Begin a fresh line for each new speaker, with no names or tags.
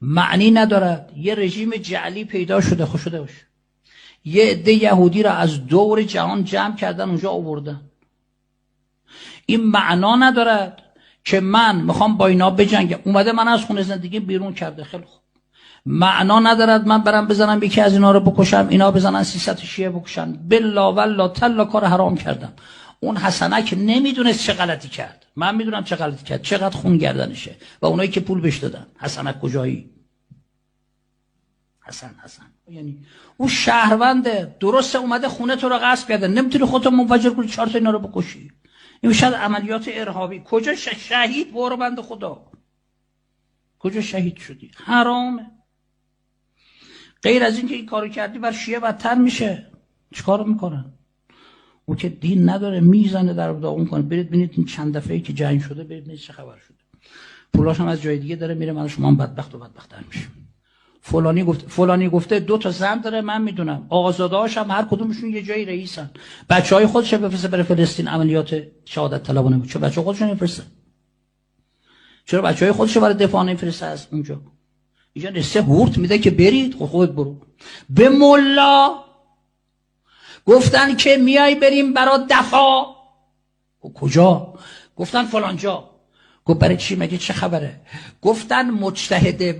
معنی ندارد. یه رژیم جعلی پیدا شده، خوش شده باشه، یه عده یهودی را از دور جهان جمع کردن اونجا آوردن. این معنا ندارد که من میخوام با اینا بجنگم. اومده من از خونه زندگی بیرون کرده، خیلی خوب. معنا ندارد من برم بزنم یکی از اینا رو بکشم، اینا بزنن 300 شیعه بکشن. بالله والله تلا کار حرام کردم. اون حسنک نمیدونست چه غلطی کرد، من میدونم چه غلطی کرد، چقدر خون گردنشه و اونایی که پول بهش دادن. حسنک کجایی؟ حسن یعنی اون شهرونده، درسته اومده خونه تو رو غصب کرده، نمیتونی خودتو منفجر کنی 4 تا اینا رو بکشی. این شاید عملیات ارهابی. کجا شهید؟ برو بند خدا، کجا شهید شدی؟ حرامه. غیر از اینکه این کارو کردی بر شیعه بدتر میشه. چیکار میکنن؟ اون که دین نداره، میزنه در داغون کنه. برید ببینید این چند دفعه‌ای که جنگ شده، برید ببینید چه خبر شده. پولاش هم از جای دیگه داره میره، من شما هم بدبخت و بدبخت‌تر میشیم. فلانی گفته 2 تا زن داره، من میدونم. آقازاده‌هاش هم هر کدومشون یه جایی رئیسن. بچهای خودش بفرسته بره فلسطین عملیات شهادت طلبانه بود. چه بچه‌ها خودشون نمیفرسته؟ چرا بچهای خودش برای دفاع نمیفرسته از اونجا؟ اینجا نسته هورت میده که برید، خودت برو. به ملا گفتن که میای بریم برای دفاع. کجا؟ گفتن فلان جا. گفت برای چی؟ مگه چه خبره؟ گفتن مجتهد